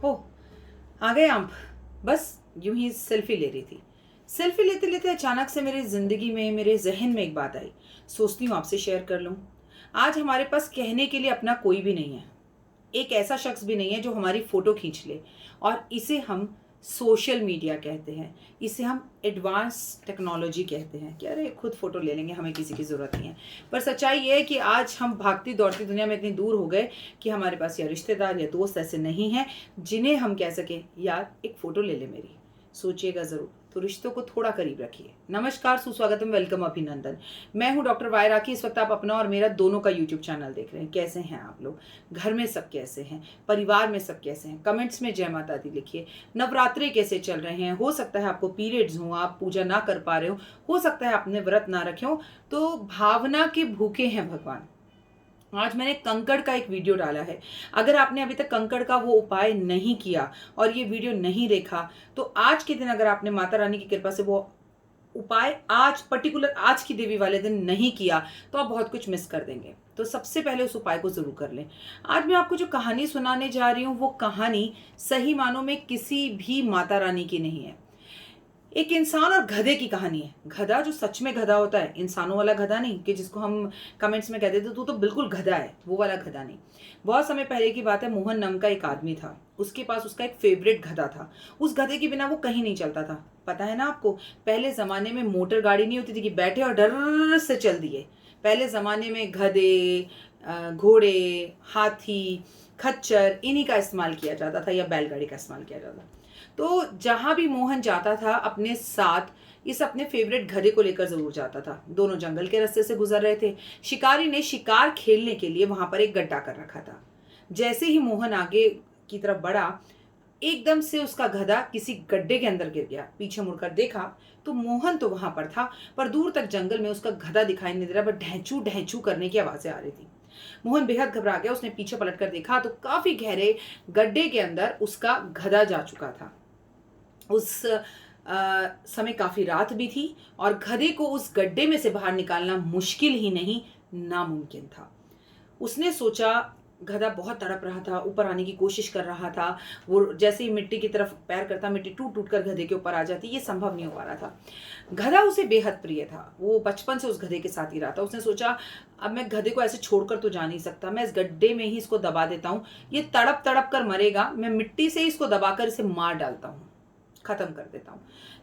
हो आ गए आप। बस यूं ही सेल्फी ले रही थी। सेल्फी लेते लेते अचानक से मेरी जिंदगी में, मेरे जहन में एक बात आई। सोचती हूँ आपसे शेयर कर लूँ। आज हमारे पास कहने के लिए अपना कोई भी नहीं है। एक ऐसा शख्स भी नहीं है जो हमारी फोटो खींच ले। और इसे हम सोशल मीडिया कहते हैं। इसे हम एडवांस टेक्नोलॉजी कहते हैं कि अरे खुद फोटो ले लेंगे, हमें किसी की ज़रूरत नहीं है। पर सच्चाई ये है कि आज हम भागती दौड़ती दुनिया में इतनी दूर हो गए कि हमारे पास या रिश्तेदार या दोस्त ऐसे नहीं हैं जिन्हें हम कह सकें यार एक फ़ोटो ले ले मेरी। सोचिएगा ज़रूर, तो रिश्तों को थोड़ा करीब रखिए। नमस्कार, सुस्वागतम, वेलकम, अभिनंदन। मैं हूं डॉक्टर वाय राखी। इस वक्त आप अपना और मेरा दोनों का यूट्यूब चैनल देख रहे हैं। कैसे हैं आप लोग? घर में सब कैसे हैं? परिवार में सब कैसे हैं? कमेंट्स में जय माता दी लिखिए। नवरात्रे कैसे चल रहे हैं? हो सकता है आपको पीरियड्स हो, आप पूजा ना कर पा रहे हो सकता है आपने व्रत ना रखे हो। तो भावना के भूखे हैं भगवान। आज मैंने कंकड़ का एक वीडियो डाला है। अगर आपने अभी तक कंकड़ का वो उपाय नहीं किया और ये वीडियो नहीं देखा, तो आज के दिन अगर आपने माता रानी की कृपा से वो उपाय आज पर्टिकुलर आज की देवी वाले दिन नहीं किया, तो आप बहुत कुछ मिस कर देंगे। तो सबसे पहले उस उपाय को जरूर कर लें। आज मैं आपको जो कहानी सुनाने जा रही हूँ, वो कहानी सही मानों में किसी भी माता रानी की नहीं है। एक इंसान और गधे की कहानी है। गधा जो सच में गधा होता है, इंसानों वाला गधा नहीं कि जिसको हम कमेंट्स में कहते थे तू तो बिल्कुल गधा है, वो वाला गधा नहीं। बहुत समय पहले की बात है। मोहन नाम का एक आदमी था। उसके पास उसका एक फेवरेट गधा था। उस गधे के बिना वो कहीं नहीं चलता था। पता है ना आपको, पहले जमाने में मोटर गाड़ी नहीं होती थी कि बैठे और डर से चल दिए। पहले जमाने में गधे, घोड़े, हाथी, खच्चर, इन्हीं का इस्तेमाल किया जाता था या बैलगाड़ी का इस्तेमाल किया जाता था। तो जहां भी मोहन जाता था अपने साथ इस अपने फेवरेट गधे को लेकर जरूर जाता था। दोनों जंगल के रास्ते से गुजर रहे थे। शिकारी ने शिकार खेलने के लिए वहां पर एक गड्ढा कर रखा था। जैसे ही मोहन आगे की तरफ बढ़ा, एकदम से उसका गधा किसी गड्ढे के अंदर गिर गया। पीछे मुड़कर देखा तो मोहन तो वहां पर था, पर दूर तक जंगल में उसका गधा दिखाई नहीं दे रहा, पर ढैंचू ढैंचू करने की आवाजें आ रही थी। मोहन बेहद घबरा गया। उसने पीछे पलटकर देखा तो काफी गहरे गड्ढे के अंदर उसका गधा जा चुका था। उस समय काफी रात भी थी और गधे को उस गड्ढे में से बाहर निकालना मुश्किल ही नहीं, नामुमकिन था। उसने सोचा, गधा बहुत तड़प रहा था, ऊपर आने की कोशिश कर रहा था। वो जैसे ही मिट्टी की तरफ पैर करता, मिट्टी टूट टूट कर गधे के ऊपर आ जाती। ये संभव नहीं हो पा रहा था। गधा उसे बेहद प्रिय था। वो बचपन से उस गधे के साथ ही रहा था। उसने सोचा अब मैं गधे को ऐसे छोड़कर तो जा नहीं सकता, मैं इस गड्ढे में ही इसको दबा देता हूँ। ये तड़प तड़प कर मरेगा, मैं मिट्टी से ही इसको दबाकर इसे मार डालता हूँ, खत्म कर देता हूँ,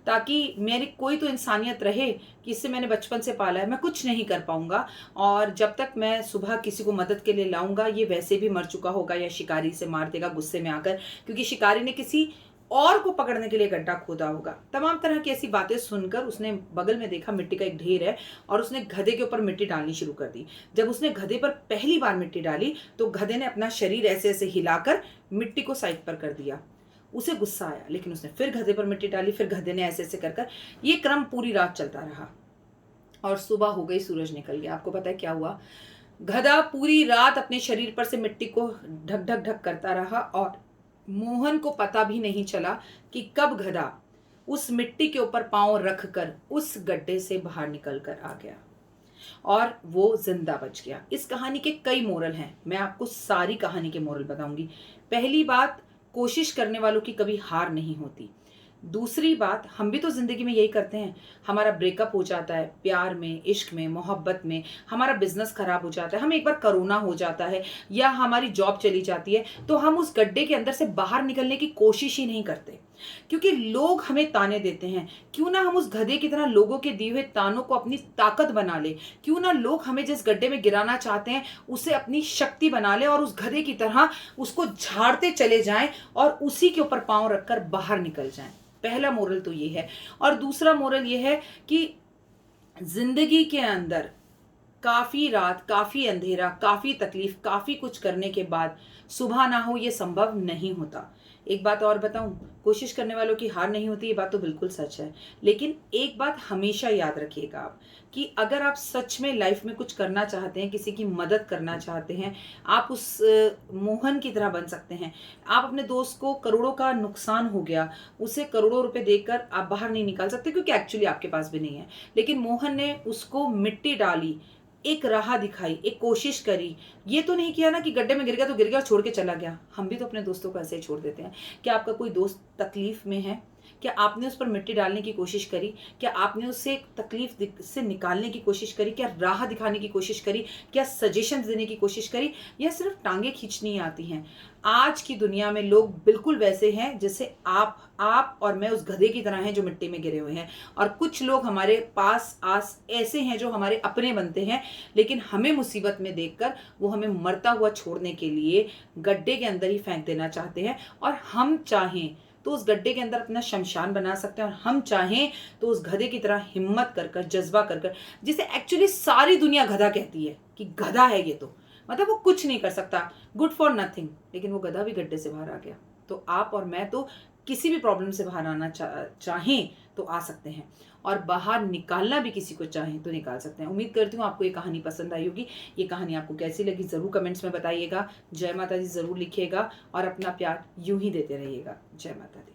ताकि मेरी कोई तो इंसानियत रहे कि इससे मैंने बचपन से पाला है। मैं कुछ नहीं कर पाऊंगा और जब तक मैं सुबह किसी को मदद के लिए लाऊंगा, ये वैसे भी मर चुका होगा या शिकारी से मार देगा गुस्से में आकर, क्योंकि शिकारी ने किसी और को पकड़ने के लिए गड्ढा खोदा होगा। तमाम तरह की ऐसी बातें सुनकर उसने बगल में देखा मिट्टी का एक ढेर है और उसने गधे के ऊपर मिट्टी डालनी शुरू कर दी। जब उसने गधे पर पहली बार मिट्टी डाली तो गधे ने अपना शरीर ऐसे ऐसे हिलाकर मिट्टी को साइड पर कर दिया। उसे गुस्सा आया, लेकिन उसने फिर गधे पर मिट्टी डाली, फिर गधे ने ऐसे ऐसे कर कर ये क्रम पूरी रात चलता रहा और सुबह हो गई, सूरज निकल गया। आपको पता है क्या हुआ? गधा पूरी रात अपने शरीर पर से मिट्टी को ढक ढक ढक करता रहा और मोहन को पता भी नहीं चला कि कब गधा उस मिट्टी के ऊपर पांव रखकर उस गड्ढे से बाहर निकल कर आ गया और वो जिंदा बच गया। इस कहानी के कई मोरल हैं, मैं आपको सारी कहानी के मोरल बताऊंगी। पहली बात, कोशिश करने वालों की कभी हार नहीं होती। दूसरी बात, हम भी तो जिंदगी में यही करते हैं। हमारा ब्रेकअप हो जाता है, प्यार में, इश्क में, मोहब्बत में, हमारा बिजनेस खराब हो जाता है, हमें एक बार कोरोना हो जाता है या हमारी जॉब चली जाती है, तो हम उस गड्ढे के अंदर से बाहर निकलने की कोशिश ही नहीं करते, क्योंकि लोग हमें ताने देते हैं। क्यों ना हम उस गधे की तरह लोगों के दिए हुए तानों को अपनी ताकत बना ले। क्यों ना लोग हमें जिस गड्ढे में गिराना चाहते हैं उसे अपनी शक्ति बना ले और उस गधे की तरह उसको झाड़ते चले जाएं और उसी के ऊपर पांव रखकर बाहर निकल जाएं। पहला मोरल तो ये है। और दूसरा मोरल ये है कि जिंदगी के अंदर काफी रात, काफी अंधेरा, काफी तकलीफ, काफी कुछ करने के बाद सुबह ना हो, ये संभव नहीं होता। एक बात और बताऊं, कोशिश करने वालों की हार नहीं होती, ये बात तो बिल्कुल सच है। लेकिन एक बात हमेशा याद रखिएगा आप, कि अगर आप सच में लाइफ में कुछ करना चाहते हैं, किसी की मदद करना चाहते हैं, आप उस मोहन की तरह बन सकते हैं। आप अपने दोस्त को करोड़ों का नुकसान हो गया, उसे करोड़ों रुपए देकर आप बाहर नहीं निकाल सकते, क्योंकि एक्चुअली आपके पास भी नहीं है। लेकिन मोहन ने उसको मिट्टी डाली, एक राह दिखाई, एक कोशिश करी। ये तो नहीं किया ना कि गड्ढे में गिर गया तो गिर गया और छोड़ के चला गया। हम भी तो अपने दोस्तों को ऐसे ही छोड़ देते हैं। क्या आपका कोई दोस्त तकलीफ में है? क्या आपने उस पर मिट्टी डालने की कोशिश करी? क्या आपने उससे एक तकलीफ से निकालने की कोशिश करी? क्या राह दिखाने की कोशिश करी? क्या सजेशन देने की कोशिश करी? या सिर्फ टांगे खींचनी आती हैं? आज की दुनिया में लोग बिल्कुल वैसे हैं जैसे आप और मैं उस गधे की तरह हैं जो मिट्टी में गिरे हुए हैं। और कुछ लोग हमारे पास आस ऐसे हैं जो हमारे अपने बनते हैं, लेकिन हमें मुसीबत में देखकर वो हमें मरता हुआ छोड़ने के लिए गड्ढे के अंदर ही फेंक देना चाहते हैं। और हम चाहें तो उस गड्ढे के अंदर अपना शमशान बना सकते हैं, और हम चाहें तो उस गधे की तरह हिम्मत कर कर, जज्बा कर कर, जिसे एक्चुअली सारी दुनिया गधा कहती है कि गधा है ये, तो मतलब वो कुछ नहीं कर सकता, गुड फॉर नथिंग, लेकिन वो गधा भी गड्ढे से बाहर आ गया। तो आप और मैं तो किसी भी प्रॉब्लम से बाहर आना चाहें तो आ सकते हैं, और बाहर निकालना भी किसी को चाहें तो निकाल सकते हैं। उम्मीद करती हूँ आपको ये कहानी पसंद आई होगी। ये कहानी आपको कैसी लगी ज़रूर कमेंट्स में बताइएगा। जय माता दी ज़रूर लिखिएगा और अपना प्यार यूं ही देते रहिएगा। जय माता दी।